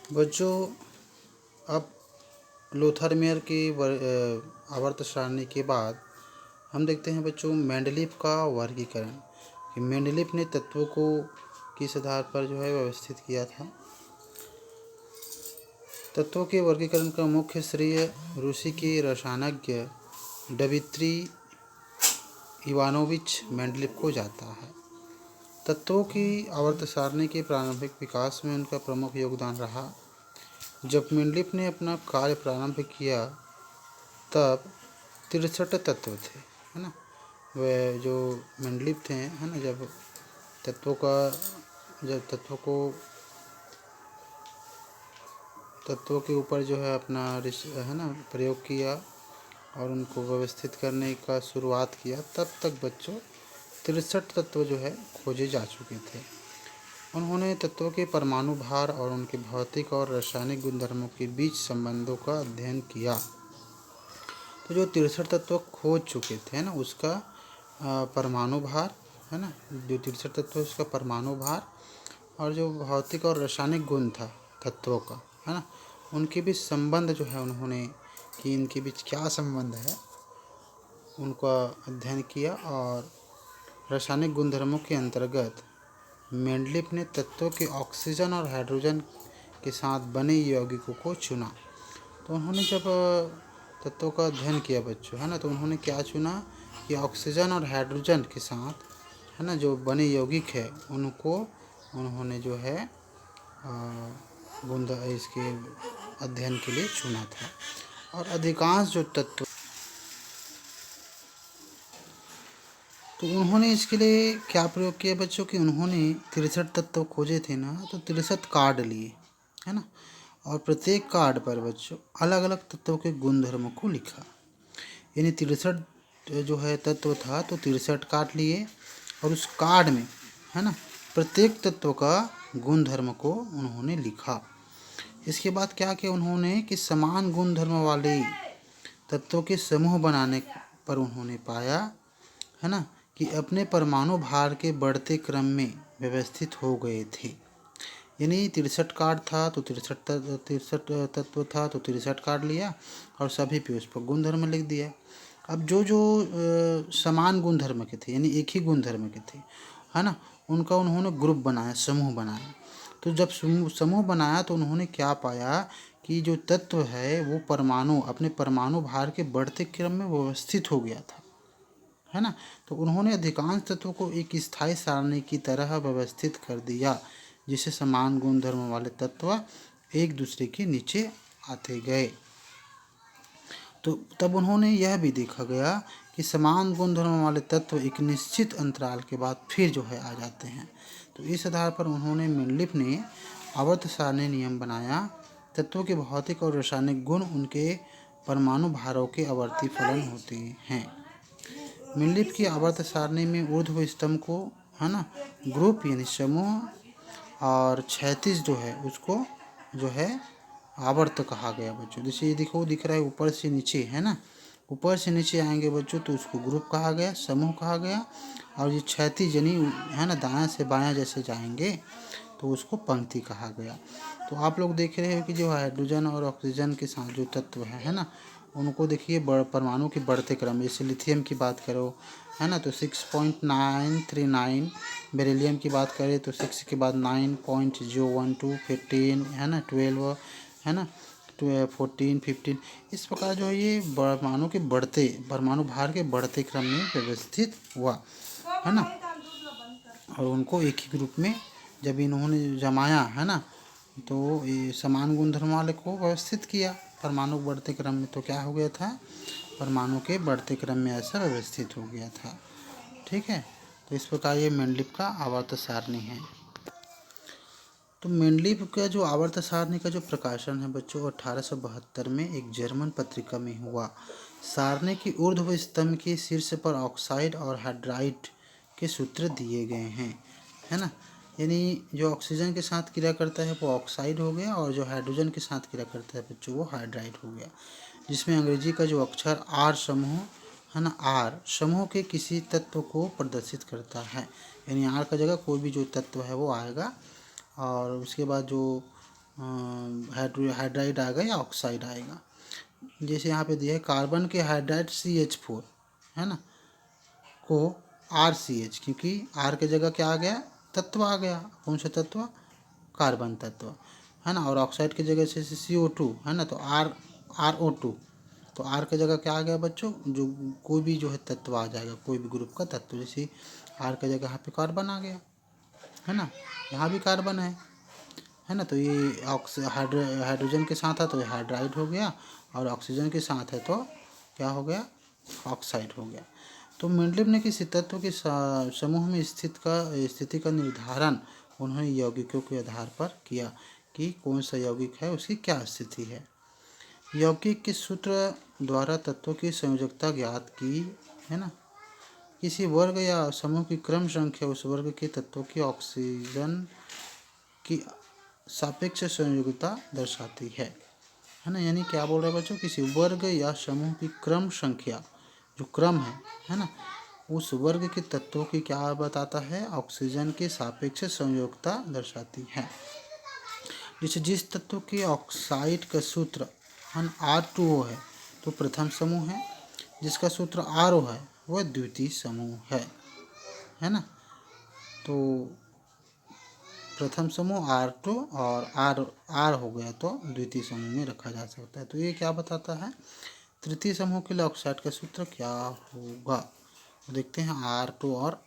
बच्चों, अब लोथरमेयर की आवर्त सारणी के बाद हम देखते हैं बच्चों मेंडलीफ का वर्गीकरण कि मेंडलीफ ने तत्वों को किस आधार पर जो है व्यवस्थित किया था। तत्वों के वर्गीकरण का मुख्य श्रेय रूसी के रसायनज्ञ डमित्री इवानोविच मेंडलीफ को जाता है। तत्वों की आवर्त सारणी के प्रारंभिक विकास में उनका प्रमुख योगदान रहा। जब मेंडलीफ ने अपना कार्य प्रारंभ किया तब 63 तत्व थे, है ना। वह जो मेंडलीफ थे, है ना, जब तत्वों का जब तत्वों के ऊपर जो है अपना है ना प्रयोग किया और उनको व्यवस्थित करने का शुरुआत किया, तब तक बच्चों 63 तत्व जो है खोजे जा चुके थे। उन्होंने तत्वों के परमाणु भार और उनके भौतिक और रासायनिक गुणधर्मों के बीच संबंधों का अध्ययन किया। तो जो 63 तत्व खोज चुके थे ना, उसका परमाणु भार, है ना, जो 63 तत्व उसका परमाणु भार और जो भौतिक और रासायनिक गुण था तत्वों का, है ना, उनके बीच संबंध जो है उन्होंने कि इनके बीच क्या संबंध है उनका अध्ययन किया। और रासायनिक गुणधर्मों के अंतर्गत मेंडलीफ ने तत्वों के ऑक्सीजन और हाइड्रोजन के साथ बने यौगिकों को चुना। तो उन्होंने जब तत्वों का अध्ययन किया बच्चों, है ना, तो उन्होंने क्या चुना कि ऑक्सीजन और हाइड्रोजन के साथ, है ना, जो बने यौगिक है उनको उन्होंने जो है इसके अध्ययन के लिए चुना था। और अधिकांश जो तत्व, तो उन्होंने इसके लिए क्या प्रयोग किया बच्चों कि उन्होंने 63 तत्व खोजे थे ना, तो 63 कार्ड लिए, है ना, और प्रत्येक कार्ड पर बच्चों अलग अलग तत्वों के गुणधर्मों को लिखा। यानी 63 जो है तत्व था, तो 63 कार्ड लिए और उस कार्ड में, है ना, प्रत्येक तत्व का गुणधर्म को उन्होंने लिखा। इसके बाद क्या किया उन्होंने कि समान गुणधर्म वाले तत्वों के समूह बनाने पर उन्होंने पाया, है ना, कि अपने परमाणु भार के बढ़ते क्रम में व्यवस्थित हो गए थे। यानी 63 कार्ड था तो 63 तत्व था तो 63 कार्ड लिया और सभी पे उस पर गुणधर्म लिख दिया। अब जो जो समान गुणधर्म के थे, यानी एक ही गुणधर्म के थे, है ना, उनका उन्होंने ग्रुप बनाया, समूह बनाया। तो जब समूह बनाया तो उन्होंने क्या पाया कि जो तत्व है वो परमाणु अपने परमाणु भार के बढ़ते क्रम में व्यवस्थित हो गया था, है ना। तो उन्होंने अधिकांश तत्वों को एक स्थायी सारणी की तरह व्यवस्थित कर दिया, जिससे समान गुणधर्म वाले तत्व एक दूसरे के नीचे आते गए। तो तब उन्होंने यह भी देखा गया कि समान गुणधर्म वाले तत्व एक निश्चित अंतराल के बाद फिर जो है आ जाते हैं। तो इस आधार पर उन्होंने मेंडलीफ ने आवर्त सारणी नियम बनाया। तत्वों के भौतिक और रासायनिक गुण उनके परमाणु भारों के आवर्ती फलन होते हैं। मेंडलीफ की आवर्त सारणी में ऊर्ध्व स्तंभ को, है ना, ग्रुप यानी समूह, और क्षैतिज जो है उसको जो है आवर्त कहा गया बच्चों। जैसे ये देखो दिख रहा है ऊपर से नीचे, है ना, ऊपर से नीचे आएंगे बच्चों तो उसको ग्रुप कहा गया, समूह कहा गया। और ये क्षैतिज यानी, है ना, दायां से बायां जैसे जाएंगे तो उसको पंक्ति कहा गया। तो आप लोग देख रहे हो कि जो हाइड्रोजन और ऑक्सीजन के साथ जो तत्व है ना, उनको देखिए परमाणु के बढ़ते क्रम, जैसे लिथियम की बात करो, है ना, तो 6.939, बेरिलियम की बात करें तो 6 के बाद 9.012, 15, है ना, 12, है ना, 14, 15, इस प्रकार जो है ये परमाणु के बढ़ते परमाणु भार के बढ़ते क्रम में व्यवस्थित हुआ, है ना। और उनको एक ही ग्रुप में जब इन्होंने जमाया, है ना, तो ये समान गुणधर्म वाले को व्यवस्थित किया परमाणु बढ़ते क्रम में, तो क्या हो गया था, परमाणु के बढ़ते क्रम में ऐसा व्यवस्थित हो गया था। ठीक है, तो इस प्रकार ये मेंडलीफ का आवर्त सारणी है। तो मेंडलीफ का जो आवर्त सारणी का जो प्रकाशन है बच्चों 1872 में एक जर्मन पत्रिका में हुआ। सारणी की ऊर्ध्व स्तंभ के शीर्ष पर ऑक्साइड और हाइड्राइड के सूत्र दिए गए हैं, है ना। यानी जो ऑक्सीजन के साथ क्रिया करता है वो ऑक्साइड हो गया और जो हाइड्रोजन के साथ क्रिया करता है बच्चों वो हाइड्राइड हो गया। जिसमें अंग्रेजी का जो अक्षर आर समूह, है ना, आर समूह के किसी तत्व को प्रदर्शित करता है। यानी आर का जगह कोई भी जो तत्व है वो आएगा। और उसके बाद जो हाइड्राइड आएगा या ऑक्साइड आएगा। जैसे यहाँ पे दिया है कार्बन के हाइड्राइड CH4 है ना को RCH, क्योंकि R के जगह क्या आ गया, तत्व आ गया। कौन सा तत्व, कार्बन तत्व है ना। और ऑक्साइड की जगह से CO2 है ना, तो RO2। तो R के जगह क्या आ गया बच्चों, जो कोई भी जो है तत्व आ जाएगा, कोई भी ग्रुप का तत्व। जैसे R के जगह यहाँ पे कार्बन आ गया है ना, यहाँ भी कार्बन है ना। तो ये हाइड्रोजन के साथ है तो ये हाइड्राइड हो गया, और ऑक्सीजन के साथ है तो क्या हो गया, ऑक्साइड हो गया। तो मेंडलीव ने किसी तत्व के समूह में स्थिति का निर्धारण उन्होंने यौगिकों के आधार पर किया कि कौन सा यौगिक है, उसकी क्या स्थिति है। यौगिक के सूत्र द्वारा तत्वों की संयोजकता ज्ञात की है ना। किसी वर्ग या समूह की क्रम संख्या उस वर्ग के तत्वों की ऑक्सीजन की सापेक्ष संयोजकता दर्शाती है ना। यानी क्या बोल रहे हैं बच्चों, किसी वर्ग या समूह की क्रम संख्या, जो क्रम है ना, उस वर्ग के तत्वों की क्या बताता है, ऑक्सीजन की सापेक्ष संयोजकता दर्शाती है। जैसे जिस तत्व के ऑक्साइड का सूत्र R2O है तो प्रथम समूह है, जिसका सूत्र RO है वह द्वितीय समूह है ना। तो प्रथम समूह R2 और R हो गया तो द्वितीय समूह में रखा जा सकता है। तो ये क्या बताता है, तृतीय समूह के लिए ऑक्साइड का सूत्र क्या होगा। तो देखते हैं R2 और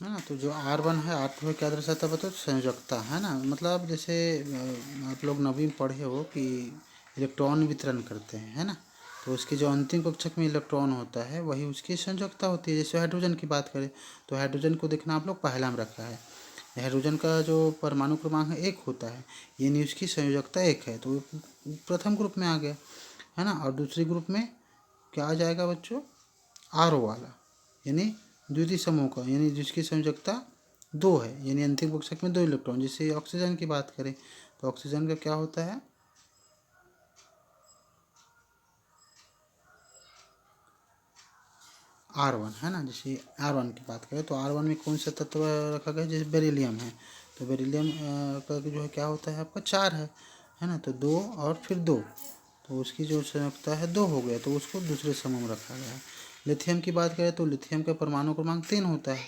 है ना। तो जो R1 है, R2 है, क्या दर्शाता है बताओ, संयोजकता है ना। मतलब जैसे आप लोग नवीं में पढ़े हो कि इलेक्ट्रॉन वितरण करते हैं है ना, तो उसके जो अंतिम कक्षक में इलेक्ट्रॉन होता है वही उसकी संयोजकता होती है। जैसे हाइड्रोजन की बात करें तो हाइड्रोजन को देखना आप लोग पहला में रखा है, हाइड्रोजन का जो परमाणु क्रमांक है 1 होता है, यानी उसकी संयोजकता 1 है, तो प्रथम ग्रुप में आ गया है ना। और दूसरे ग्रुप में क्या आ जाएगा बच्चों, RO वाला, यानी द्वितीय समूह का, यानी जिसकी संयोजकता 2 है, यानी अंतिम कक्षक में 2 इलेक्ट्रॉन। जैसे ऑक्सीजन की बात करें तो ऑक्सीजन का क्या होता है, R1 है ना। जैसे R1 की बात करें तो R1 में कौन सा तत्व रखा गया, जैसे बेरिलियम है, तो बेरिलियम का जो है क्या होता है आपका 4 है ना। तो 2 और फिर 2, तो उसकी जो संयोजकता है 2 हो गया, तो उसको दूसरे समूह में रखा गया है। लिथियम की बात करें तो लिथियम का परमाणु क्रमांक 3 होता है,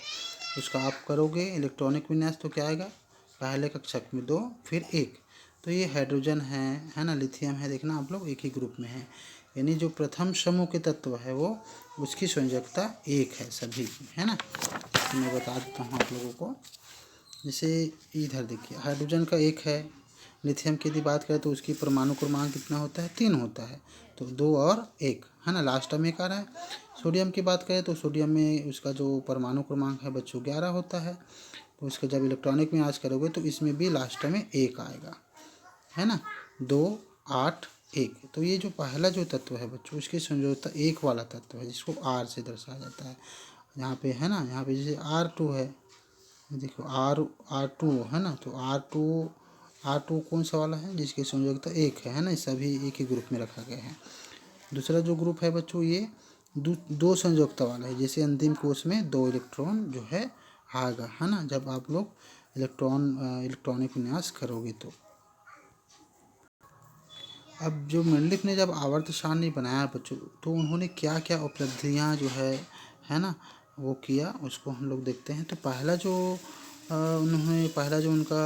उसका आप करोगे इलेक्ट्रॉनिक विन्यास तो क्या आएगा, पहले कक्षक में 2 फिर 1। तो ये हाइड्रोजन है ना, लिथियम है, देखना आप लोग एक ही ग्रुप में है, यानी जो प्रथम समूह के तत्व है वो उसकी संयोजकता 1 है सभी की, है ना। तो मैं बता देता हूँ आप लोगों को। जैसे इधर देखिए हाइड्रोजन का 1 है, लिथियम की यदि बात करें तो उसकी परमाणु क्रमांक कितना होता है, 3 होता है, तो 2 और 1 है ना, लास्ट में 1 आ रहा है। सोडियम की बात करें तो सोडियम में उसका जो परमाणु क्रमांक है बच्चों 11 होता है, तो उसका जब इलेक्ट्रॉनिक में आज करोगे तो इसमें भी लास्ट में 1 आएगा है ना, 2 8 1। तो ये जो पहला जो तत्व है बच्चों उसकी संयोजकता 1 वाला तत्व है, जिसको R से दर्शाया जाता है। यहाँ पे है ना, यहाँ पे जैसे R2 है, देखो R2 है ना, तो R2 कौन सा वाला है, जिसकी संयोजकता 1 है ना। सभी एक ही ग्रुप में रखा गया है। दूसरा जो ग्रुप है बच्चों ये दो संयोजकता वाला है, जैसे अंतिम कोश में 2 इलेक्ट्रॉन जो है आएगा है ना, जब आप लोग इलेक्ट्रॉनिक विन्यास करोगे तो। अब जो मेंडलिफ ने जब आवर्त सारणी बनाया बच्चों, तो उन्होंने क्या क्या उपलब्धियां जो है ना वो किया, उसको हम लोग देखते हैं। तो पहला जो उनका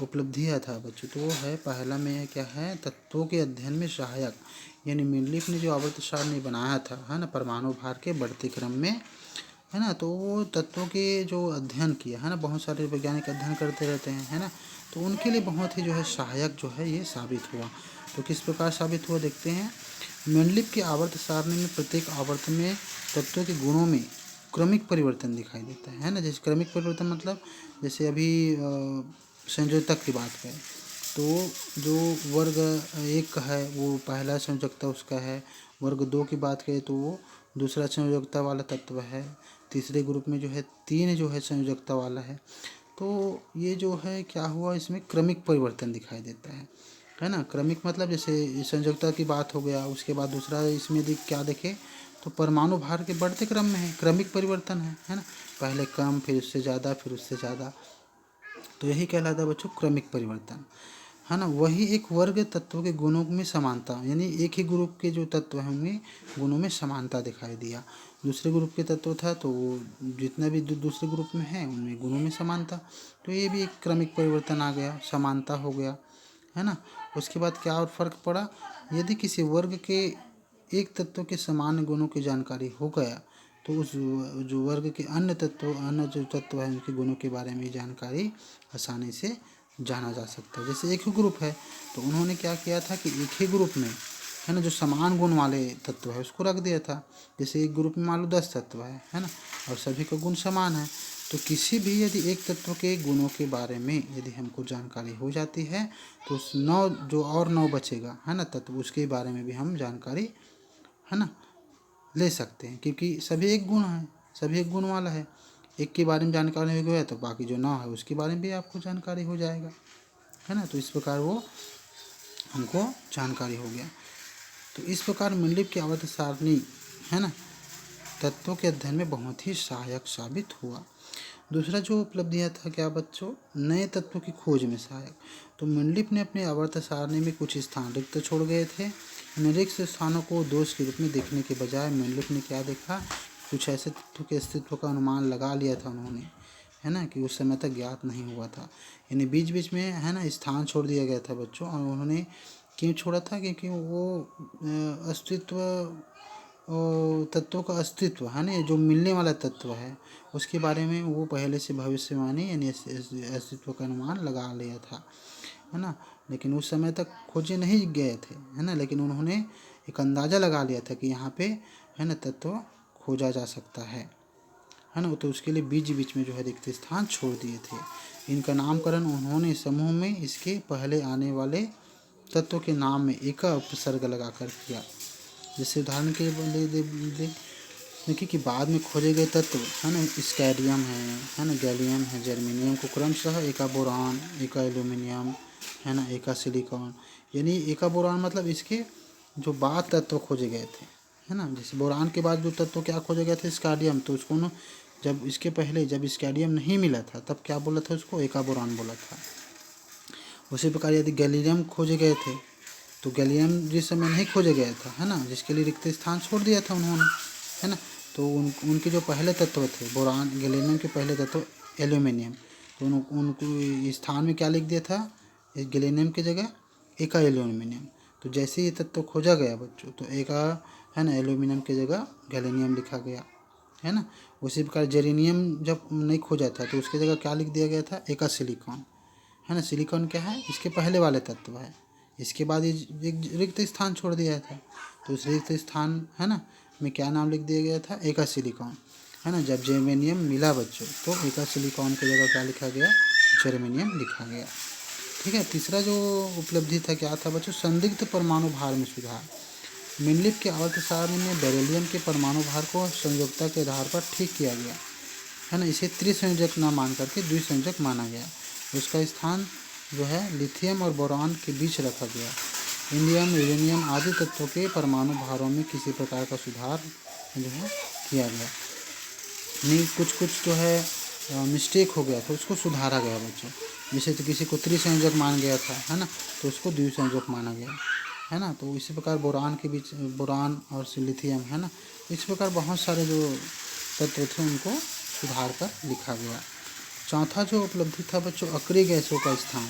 उपलब्धियां था बच्चों, तो वो है पहला में क्या है, तत्वों के अध्ययन में सहायक। यानी मेंडलिफ ने जो आवर्त सारणी बनाया था है ना, परमाणु भार के बढ़ते क्रम में है ना, तो वो तत्वों के जो अध्ययन किया है ना, बहुत सारे वैज्ञानिक अध्ययन करते रहते हैं है ना, तो उनके लिए बहुत ही जो है सहायक जो है ये साबित हुआ। तो किस प्रकार साबित हुआ देखते हैं। मेंडलीफ की आवर्त सारणी में प्रत्येक आवर्त में तत्वों के गुणों में क्रमिक परिवर्तन दिखाई देता है ना। जैसे क्रमिक परिवर्तन मतलब जैसे अभी संयोजकता की बात करें तो जो वर्ग 1 का है वो पहला संयोजकता उसका है, वर्ग 2 की बात करें तो वो दूसरा संयोजकता वाला तत्व है, तीसरे ग्रुप में जो है 3 जो है संयोजकता वाला है। तो ये जो है क्या हुआ, इसमें क्रमिक परिवर्तन दिखाई देता है ना। क्रमिक मतलब जैसे संयोजकता की बात हो गया, उसके बाद दूसरा इसमें क्या देखे तो परमाणु भार के बढ़ते क्रम में है, क्रमिक परिवर्तन है ना, पहले कम फिर उससे ज़्यादा फिर उससे ज़्यादा। तो यही कहलाता है बच्चों क्रमिक परिवर्तन, है ना। वही एक वर्ग तत्व के गुणों में समानता, यानी एक ही ग्रुप के जो तत्व हैं उनमें गुणों में समानता दिखाई दिया। दूसरे ग्रुप के तत्व था तो वो जितना भी दूसरे ग्रुप में है उनमें गुणों में समानता, तो ये भी एक क्रमिक परिवर्तन आ गया, समानता हो गया, है ना। उसके बाद क्या और फर्क पड़ा, यदि किसी वर्ग के एक तत्व के सामान्य गुणों की जानकारी हो गया तो उस जो वर्ग के अन्य जो तत्व हैं उनके गुणों के बारे में जानकारी आसानी से जाना जा सकता है। जैसे एक ही ग्रुप है तो उन्होंने क्या किया था कि एक ही ग्रुप में, है ना, जो समान गुण वाले तत्व है उसको रख दिया था। जैसे एक ग्रुप में मान लो 10 तत्व है ना, और सभी का गुण समान है, तो किसी भी यदि एक तत्व के गुणों के बारे में यदि हमको जानकारी हो जाती है तो उस 9 जो और 9 बचेगा, है ना, तत्व, उसके बारे में भी हम जानकारी, है ना, ले सकते हैं, क्योंकि सभी एक गुण है, सभी एक गुण वाला है। एक के बारे में जानकारी हो गया तो बाकी जो 9 है उसके बारे में भी आपको जानकारी हो जाएगा, है ना। तो इस प्रकार वो हमको जानकारी हो गया। तो इस प्रकार मंडलिक की आवर्त सारणी, है ना, तत्वों के अध्ययन में बहुत ही सहायक साबित हुआ। दूसरा जो उपलब्धियाँ था क्या बच्चों, नए तत्वों की खोज में सहायक। तो मंडलिक ने अपने आवर्त सारणी में कुछ स्थान रिक्त छोड़ गए थे। इन रिक्त स्थानों को दोष के रूप में देखने के बजाय मंडलिक ने क्या देखा, कुछ ऐसे तत्व के अस्तित्व का अनुमान लगा लिया था उन्होंने, है ना, कि उस समय तक ज्ञात नहीं हुआ था। यानी बीच बीच में, है ना, स्थान छोड़ दिया गया था बच्चों, और उन्होंने क्यों छोड़ा था, क्योंकि वो अस्तित्व तत्वों का अस्तित्व, है ना, जो मिलने वाला तत्व है उसके बारे में वो पहले से भविष्यवाणी यानी अस्तित्व का अनुमान लगा लिया था, है ना। लेकिन उस समय तक खोजे नहीं गए थे, है ना, लेकिन उन्होंने एक अंदाज़ा लगा लिया था कि यहाँ पे, है ना, तत्व खोजा जा सकता है ना। तो उसके लिए बीच बीच में जो है रिक्त स्थान छोड़ दिए थे। इनका नामकरण उन्होंने समूह में इसके पहले आने वाले तत्व के नाम में एक उपसर्ग लगाकर किया। जैसे उदाहरण के लिए देखिए कि बाद में खोजे गए तत्व, है ना, स्कैडियम है ना, गैलियम है, जर्मेनियम को क्रमशः एका बोरान, एका एल्यूमिनियम, है ना, एका सिलिकॉन, यानी एका बोरान मतलब इसके जो बाद तत्व खोजे गए थे, है ना। जैसे बोरान के बाद जो तत्व क्या खोजे गए थे, स्कैडियम, तो उसको ना जब इसके पहले जब स्कैडियम नहीं मिला था तब क्या बोला था, उसको एका बोरान बोला था। उसी प्रकार यदि गैलीलियम खोजे गए थे तो गैलियम जिस समय नहीं खोजा गया था, है ना, जिसके लिए रिक्त स्थान छोड़ दिया था उन्होंने, है ना, तो उनके जो पहले तत्व थे बोरान गैलियम के पहले तत्व एल्यूमिनियम, तो उनको स्थान में क्या लिख दिया था, गैलियम की जगह एका एल्यूमिनियम। तो जैसे ये तत्व खोजा गया बच्चों तो एका, है ना, एल्यूमिनियम की जगह गैलियम लिखा गया, है ना। उसी प्रकार जेरेनियम जब नहीं खोजा था तो उसकी जगह क्या लिख दिया गया था, एका सिलिकॉन, है ना। सिलिकॉन क्या है, इसके पहले वाले तत्व है, इसके बाद ये एक रिक्त स्थान छोड़ दिया था, तो उस रिक्त स्थान, है ना, में क्या नाम लिख दिया गया था, एका सिलिकॉन, है ना। जब जर्मेनियम मिला बच्चों तो एका सिलिकॉन की जगह क्या लिखा गया, जर्मेनियम लिखा गया। ठीक है। तीसरा जो उपलब्धि था क्या था बच्चों, संदिग्ध परमाणु भार में सुधार। मेंडलीव के आवर्त सारणी में बेरिलियम के परमाणु भार को संयोजकता के आधार पर ठीक किया गया, है ना। इसे त्रिसंयोजक न मान करके द्विसंयोजक माना गया। उसका स्थान जो है लिथियम और बोरान के बीच रखा गया। इंडियम, यूरेनियम आदि तत्वों के परमाणु भारों में किसी प्रकार का सुधार जो है किया गया नहीं, कुछ जो है मिस्टेक हो गया था उसको सुधारा गया बच्चों। जैसे तो किसी को त्रिसंयोजक मान गया था, है ना, तो उसको द्विसंयोजक माना गया, है ना। तो इसी प्रकार बोरान के बीच, बोरान और लिथियम, है ना, इस प्रकार बहुत सारे जो तत्व थे उनको सुधार कर लिखा गया। चौथा जो उपलब्धि था बच्चों, अक्रिय गैसों का स्थान।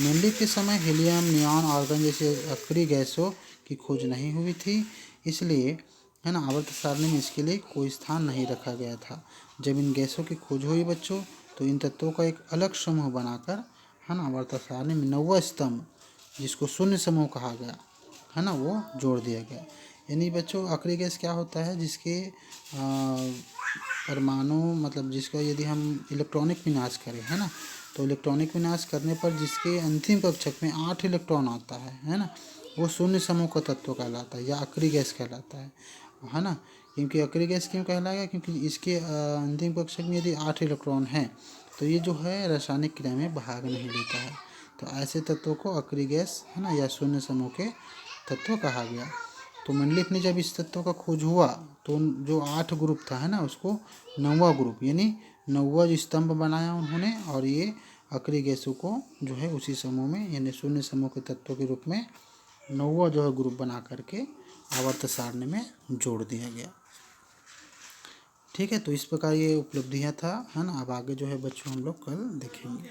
मेंडलीव के समय हीलियम, नियॉन, आर्गन जैसे अक्रिय गैसों की खोज नहीं हुई थी, इसलिए, है ना, आवर्त सारणी में इसके लिए कोई स्थान नहीं रखा गया था। जब इन गैसों की खोज हुई बच्चों तो इन तत्वों का एक अलग समूह बनाकर, है ना, आवर्त सारणी में 9वां स्तंभ, जिसको शून्य समूह कहा गया, है ना, वो जोड़ दिया गया। यानी बच्चों अक्रिय गैस क्या होता है, जिसके परमाणु मतलब जिसका यदि हम इलेक्ट्रॉनिक विनाश करें, है ना, तो इलेक्ट्रॉनिक विनाश करने पर जिसके अंतिम कक्षक में 8 इलेक्ट्रॉन आता है ना, वो शून्य समूह का तत्व कहलाता है या अक्रिय गैस कहलाता है ना। क्योंकि अक्रिय गैस क्यों कहलाएगा, क्योंकि इसके अंतिम कक्षक में यदि 8 इलेक्ट्रॉन हैं तो ये जो है रासायनिक क्रिया में भाग नहीं लेता है, तो ऐसे तत्वों को अक्रिय गैस, है ना, या शून्य समूह के तत्व कहा गया। तो मेंडलीव ने जब इस तत्व का खोज हुआ तो जो 8 ग्रुप था, है ना, उसको 9वां ग्रुप यानी 9वां स्तंभ बनाया उन्होंने, और ये अक्रिय गैसों को जो है उसी समूह में यानी शून्य समूह के तत्वों के रूप में 9वां जो है ग्रुप बना करके आवर्त सारणी में जोड़ दिया गया। ठीक है, तो इस प्रकार ये उपलब्धियां था, है ना। अब आगे जो है बच्चों हम लोग कल देखेंगे।